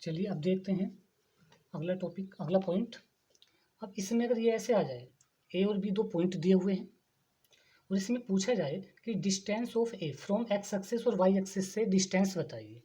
चलिए अब देखते हैं अगला टॉपिक, अगला पॉइंट। अब इसमें अगर ये ऐसे आ जाए, ए और बी दो पॉइंट दिए हुए हैं और इसमें पूछा जाए कि distance of A from x axis और वाई एक्सिस से डिस्टेंस बताइए,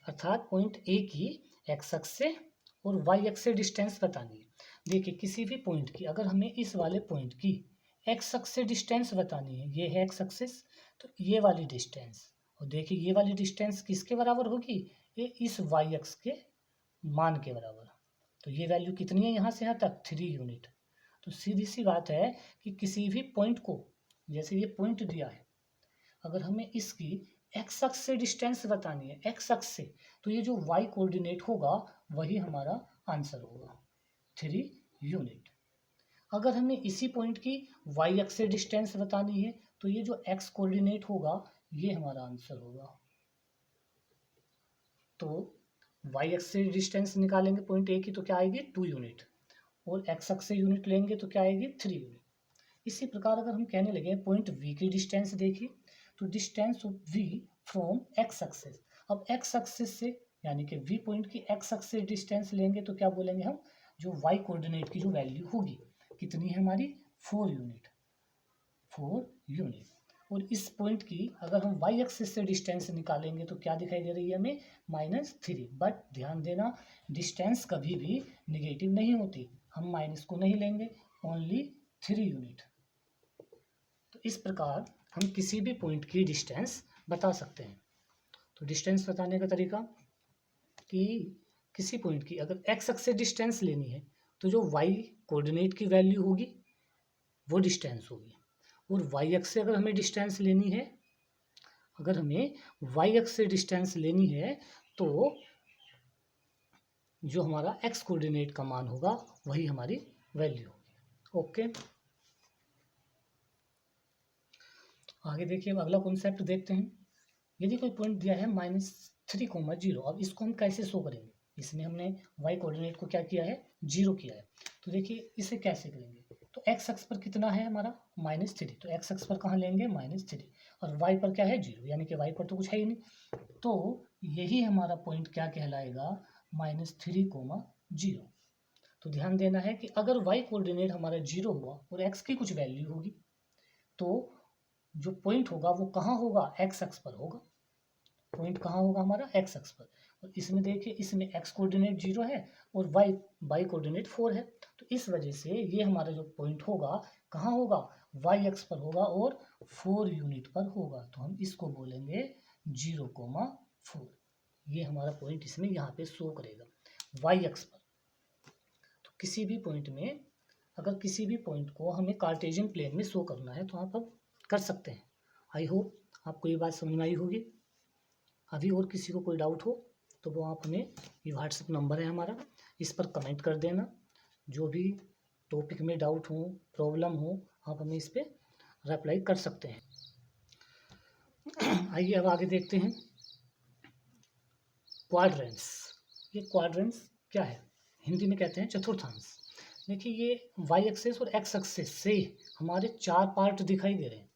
अर्थात पॉइंट ए की एक्स एक्स से और वाई एक्स से डिस्टेंस बतानी है। देखिए किसी भी पॉइंट की अगर हमें इस वाले पॉइंट की एक्स एक्स से डिस्टेंस बतानी है, ये है एक्स एक्सिस, तो ये वाली डिस्टेंस, और देखिए ये वाली डिस्टेंस किसके बराबर होगी, ये इस वाई एक्स के मान के बराबर। तो ये वैल्यू कितनी है यहाँ से यहाँ तक 3 यूनिट। तो सीधी सी बात है कि किसी भी पॉइंट को, जैसे ये पॉइंट दिया है, अगर हमें इसकी एक्स अक्ष से डिस्टेंस बतानी है, एक्स अक्ष से, तो ये जो वाई कोऑर्डिनेट होगा वही हमारा आंसर होगा 3 यूनिट। अगर हमें इसी पॉइंट की वाई अक्ष से डिस्टेंस बतानी है तो ये जो एक्स कोऑर्डिनेट होगा ये हमारा आंसर होगा। तो वाई अक्ष से डिस्टेंस निकालेंगे पॉइंट ए की तो क्या आएगी 2 यूनिट, और एक्स अक्ष से यूनिट लेंगे तो क्या आएगी 3 यूनिट। इसी प्रकार अगर हम कहने लगे पॉइंट वी की डिस्टेंस देखिए, तो distance of V from x axis, अब एक्स एक्सिस से यानी कि वी पॉइंट की एक्स एक्सिस से डिस्टेंस लेंगे तो क्या बोलेंगे हम, जो वाई कोऑर्डिनेट की जो वैल्यू होगी कितनी है हमारी 4 यूनिट, 4 यूनिट। और इस पॉइंट की अगर हम वाई एक्सिस से डिस्टेंस निकालेंगे तो क्या दिखाई दे रही है हमें -3, बट ध्यान देना डिस्टेंस कभी भी निगेटिव नहीं होती, हम माइनस को नहीं लेंगे, ओनली 3 यूनिट। तो इस प्रकार हम किसी भी पॉइंट की डिस्टेंस बता सकते हैं। तो डिस्टेंस बताने का तरीका कि किसी पॉइंट की अगर एक्स एक्सिस से डिस्टेंस लेनी है तो जो वाई कोऑर्डिनेट की वैल्यू होगी वो डिस्टेंस होगी, और वाई एक्स से अगर हमें डिस्टेंस लेनी है, अगर हमें वाई एक्स से डिस्टेंस लेनी है तो जो हमारा एक्स कोऑर्डिनेट का मान होगा वही हमारी वैल्यू होगी। ओके, आगे देखिए अब अगला कॉन्सेप्ट देखते हैं। यदि कोई पॉइंट दिया है -3,0, अब इसको हम कैसे शो करेंगे, इसमें हमने वाई कोऑर्डिनेट को क्या किया है 0 किया है, तो देखिए इसे कैसे करेंगे, तो एक्स अक्ष पर कितना है हमारा -3, तो एक्स अक्ष पर कहाँ लेंगे -3, और वाई पर क्या है 0, यानी कि वाई पर तो कुछ है ही नहीं, तो यही हमारा पॉइंट क्या कहलाएगा -3,0। तो ध्यान देना है कि अगर वाई कोऑर्डिनेट हमारा 0 हुआ और एक्स की कुछ वैल्यू होगी तो जो पॉइंट होगा वो कहाँ होगा, एक्स अक्ष पर होगा, पॉइंट कहाँ होगा हमारा एक्स अक्ष पर। और इसमें देखिए इसमें एक्स कोऑर्डिनेट 0 है और वाई कोऑर्डिनेट 4 है, तो इस वजह से ये हमारा जो पॉइंट होगा कहाँ होगा, वाई अक्ष पर होगा और 4 यूनिट पर होगा, तो हम इसको बोलेंगे 0,4। ये हमारा पॉइंट इसमें यहाँ पे शो करेगा वाई अक्ष पर। तो किसी भी पॉइंट में अगर किसी भी पॉइंट को हमें कार्टेशियन प्लेन में शो करना है तो आप कर सकते हैं। आई होप आपको ये बात समझ में आई होगी। अभी और किसी को कोई डाउट हो तो वो आप हमें, ये व्हाट्सएप नंबर है हमारा, इस पर कमेंट कर देना। जो भी टॉपिक में डाउट हो, प्रॉब्लम हो, आप हमें इस पर रिप्लाई कर सकते हैं। आइए अब आगे देखते हैं क्वाड्रेंट्स। ये क्वाड्रेंट्स क्या है, हिंदी में कहते हैं चतुर्थांश। देखिए ये वाई एक्सिस और एक्स एक्सिस से हमारे 4 पार्ट दिखाई दे रहे हैं,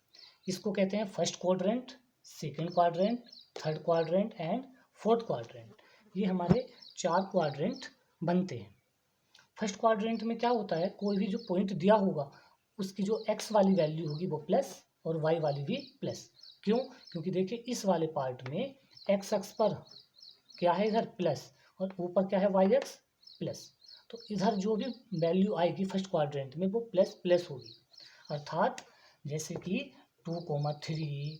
इसको कहते हैं first quadrant, second quadrant, third quadrant and fourth quadrant. ये हमारे 4 क्वाड्रेंट बनते हैं। फर्स्ट क्वाड्रेंट में क्या होता है, कोई भी जो पॉइंट दिया होगा उसकी जो एक्स वाली वैल्यू होगी वो प्लस और वाई वाली भी प्लस। क्यों, क्योंकि देखिए इस वाले पार्ट में एक्स अक्ष पर क्या है इधर प्लस और ऊपर क्या है वाई एक्स प्लस, तो इधर जो भी वैल्यू आएगी फर्स्ट क्वाड्रेंट में वो प्लस प्लस होगी, अर्थात जैसे कि 2,3,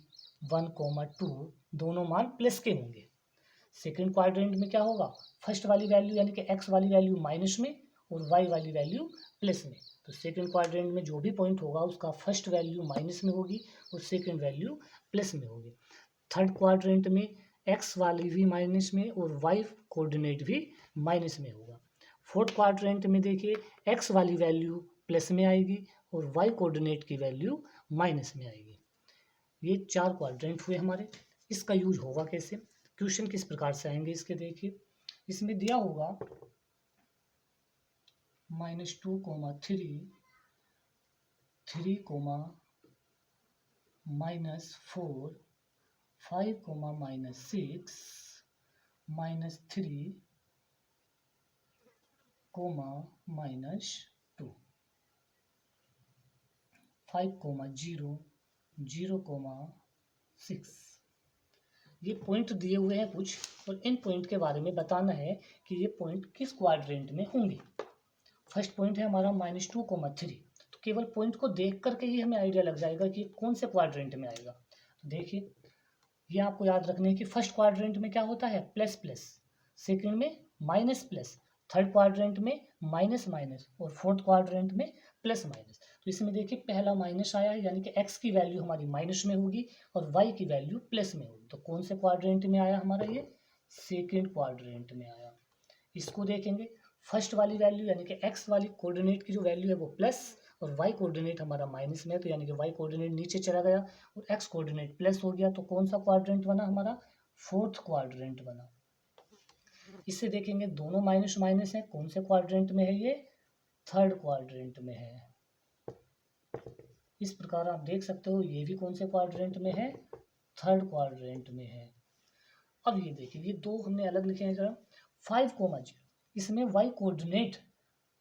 1,2 दोनों मान प्लस के होंगे। सेकंड क्वाड्रेंट में क्या होगा, फर्स्ट वाली वैल्यू यानी कि एक्स वाली वैल्यू माइनस में और वाई वाली वैल्यू प्लस में, तो सेकंड क्वाड्रेंट में जो भी पॉइंट होगा उसका फर्स्ट वैल्यू माइनस में होगी और सेकंड वैल्यू प्लस में होगी। थर्ड क्वाड्रेंट में एक्स वाली भी माइनस में और वाई कोऑर्डिनेट भी माइनस में होगा। फोर्थ क्वाड्रेंट में देखिए एक्स वाली वैल्यू प्लस में आएगी और वाई कोऑर्डिनेट की वैल्यू माइनस में आएगी। ये 4 क्वाड्रेंट हुए हमारे। इसका यूज होगा कैसे, क्वेश्चन किस प्रकार से आएंगे इसके, देखिए इसमें दिया होगा -2,3, 3,-4, 5, -6, -3, कोमा -2, 5, 0, 0, 6। ये पॉइंट दिए हुए हैं कुछ, और इन पॉइंट के बारे में बताना है कि ये पॉइंट किस क्वाड्रेंट में होंगे। फर्स्ट पॉइंट है हमारा -2, 3। तो केवल पॉइंट को देख करके ही हमें आइडिया लग जाएगा कि कौन से क्वाड्रेंट में आएगा। तो देखिए, ये आपको याद रखना है कि फर्स्ट क्वाड्रेंट में क्या होता है, प्लस प्लस, सेकंड में माइनस प्लस, थर्ड क्वाड्रेंट में माइनस माइनस, और फोर्थ क्वाड्रेंट में प्लस माइनस। तो इसमें देखिए पहला माइनस आया है, यानी कि x की वैल्यू हमारी माइनस में होगी और y की वैल्यू प्लस में होगी। तो कौन से क्वाड्रेंट में आया हमारा, ये सेकेंड क्वाड्रेंट में आया। इसको देखेंगे, फर्स्ट वाली वैल्यू यानी कि x वाली कोऑर्डिनेट की जो वैल्यू है वो प्लस, और y कोऑर्डिनेट हमारा माइनस में है, तो यानी कि y कोऑर्डिनेट नीचे चला गया और x कोऑर्डिनेट प्लस हो गया। तो कौन सा क्वाड्रेंट बना हमारा, फोर्थ क्वाड्रेंट बना। इससे देखेंगे दोनों माइनस माइनस है, कौन से क्वाड्रेंट में है, ये थर्ड क्वाड्रेंट में है। इस प्रकार आप देख सकते हो ये भी कौन से क्वाड्रेंट में है, थर्ड क्वाड्रेंट में है। अब ये देखिए, ये दो हमने अलग लिखे हैं जरा। 5, 0, इसमें y कोऑर्डिनेट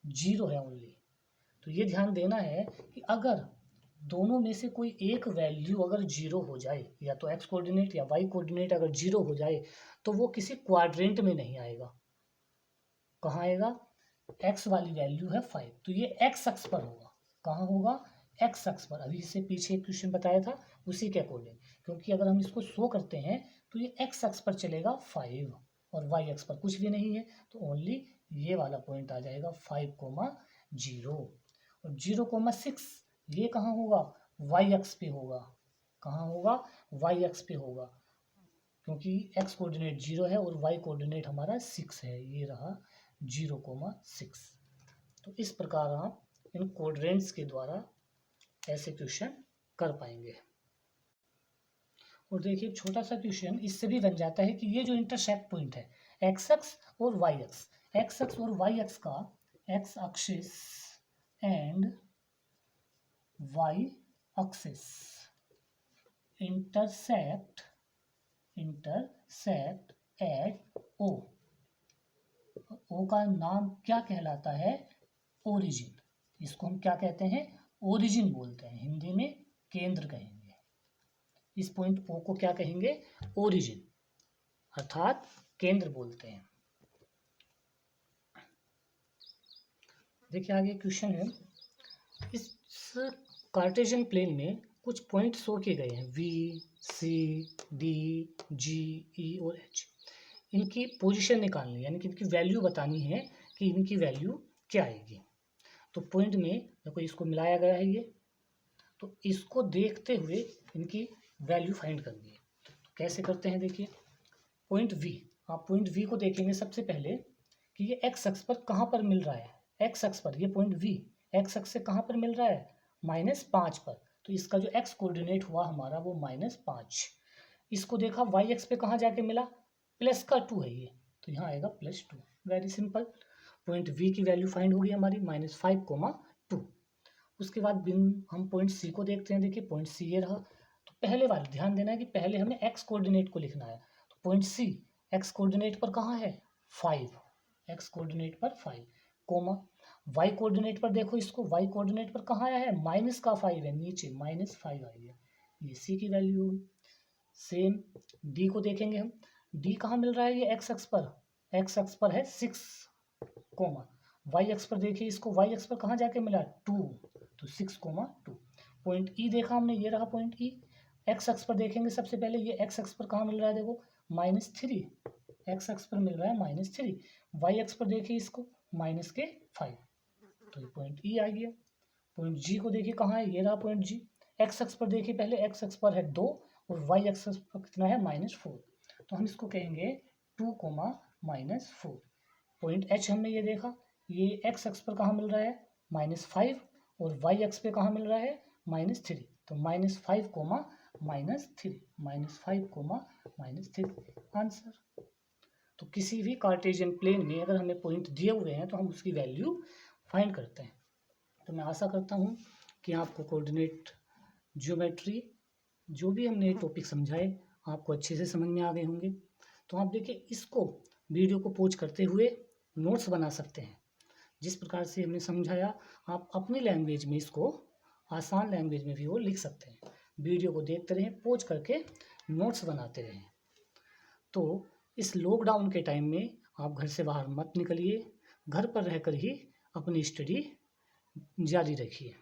0 है ओनली। तो ये ध्यान देना है कि अगर दोनों में से कोई एक वैल्यू अगर 0 हो जाए, या तो x कोऑर्डिनेट या y कोऑर्डिनेट अगर 0 हो जाए, तो वो किसी क्वाड्रेंट में नहीं आएगा। कहाँ आएगा, x वाली वैल्यू है 5, तो ये x अक्ष पर होगा। कहाँ होगा, x अक्ष पर। अभी इससे पीछे एक क्वेश्चन बताया था उसी के अकॉर्डिंग, क्योंकि अगर हम इसको शो करते हैं तो ये x अक्ष पर चलेगा 5, और y अक्ष पर कुछ भी नहीं है, तो ओनली ये वाला पॉइंट आ जाएगा 5, 0। और 0, 6 ये कहाँ होगा, y अक्ष पे होगा। कहाँ होगा, y अक्ष पे होगा, क्योंकि x कोऑर्डिनेट 0 है और y कोऑर्डिनेट हमारा 6 है। ये रहा 0, 6। तो इस प्रकार आप इन कोऑर्डिनेट्स के द्वारा ऐसे क्वेश्चन कर पाएंगे। और देखिए छोटा सा क्वेश्चन इससे भी बन जाता है कि ये जो इंटरसेक्ट पॉइंट है, एक्स अक्ष और वाई अक्ष, एक्स अक्ष और वाई अक्ष का, x axis and y axis intersect at O. O का नाम क्या कहलाता है, ओरिजिन। इसको हम क्या कहते हैं, ओरिजिन बोलते हैं, हिंदी में केंद्र कहेंगे। इस पॉइंट ओ को क्या कहेंगे, ओरिजिन, अर्थात केंद्र बोलते हैं। देखिए आगे क्वेश्चन है, इस कार्टेशियन प्लेन में कुछ पॉइंट शो किए गए हैं, वी, सी, डी, जी, ई और एच। इनकी पोजीशन निकालनी, यानी कि इनकी वैल्यू बतानी है कि इनकी वैल्यू क्या आएगी। तो पॉइंट में देखो इसको मिलाया गया है ये, तो इसको देखते हुए इनकी वैल्यू फाइंड करनी है। तो कैसे करते हैं, देखिए पॉइंट वी, आप पॉइंट वी को देखेंगे सबसे पहले कि ये एक्स अक्ष पर कहाँ पर मिल रहा है। एक्स अक्ष पर ये पॉइंट वी एक्स अक्ष से कहाँ पर मिल रहा है, -5 पर। तो इसका जो एक्स कोऑर्डिनेट हुआ हमारा वो -5। इसको देखा वाई एक्स पे कहाँ जाके मिला, +2 है ये, तो यहाँ आएगा +2। वेरी सिंपल, पॉइंट वी की वैल्यू फाइंड होगी हमारी -5, 2। उसके बाद हम पॉइंट सी को देखते हैं। देखिए पॉइंट सी ये रहा। तो पहले वाले ध्यान देना है कि पहले हमें एक्स कोऑर्डिनेट को लिखना है। तो पॉइंट सी एक्स कोऑर्डिनेट पर कहाँ है, 5, एक्स कोऑर्डिनेट पर 5, कोमा वाई कोऑर्डिनेट पर देखो इसको, वाई कोऑर्डिनेट पर कहाँ आया है, -5 है नीचे, -5 आई है, ये सी की वैल्यू होगी। सेम डी को देखेंगे हम, डी कहाँ मिल रहा है, ये एक्स अक्ष पर, एक्स अक्ष पर है 6, कोमा वाई अक्ष पर देखिए इसको, वाई अक्ष पर कहाँ जाके मिला 2, तो 6, 2। पॉइंट ई देखा हमने, ये रहा पॉइंट ई। एक्स अक्ष पर देखेंगे सबसे पहले, ये एक्स अक्ष पर कहाँ मिल रहा है, देखो -3, एक्स अक्ष पर मिल रहा है -3। वाई अक्ष पर देखिए इसको -5, तो ये पॉइंट ई आ गया। पॉइंट जी को देखिए कहाँ है, ये रहा पॉइंट जी। एक्स अक्ष पर देखिए पहले, एक्स अक्ष पर है 2 और वाई अक्ष पर कितना है -4, तो हम इसको कहेंगे 2, -4। पॉइंट एच हमने ये देखा, ये एक्स अक्ष पर कहाँ मिल रहा है -5 और वाई अक्ष पे कहाँ मिल रहा है -3, तो -5, -3, -5, -3 आंसर। तो किसी भी कार्टेशियन प्लेन में अगर हमें पॉइंट दिए हुए हैं तो हम उसकी वैल्यू फाइंड करते हैं। तो मैं आशा करता हूँ कि आपको कोऑर्डिनेट ज्योमेट्री जो भी हमने टॉपिक समझाए आपको अच्छे से समझ में आ गए होंगे। तो आप देखिए इसको वीडियो को पॉज करते हुए नोट्स बना सकते हैं, जिस प्रकार से हमने समझाया, आप अपनी लैंग्वेज में इसको, आसान लैंग्वेज में भी वो लिख सकते हैं। वीडियो को देखते रहें, पॉज करके नोट्स बनाते रहें। तो इस लॉकडाउन के टाइम में आप घर से बाहर मत निकलिए, घर पर रहकर ही अपनी स्टडी जारी रखिए।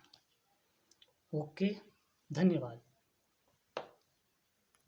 ओके, धन्यवाद।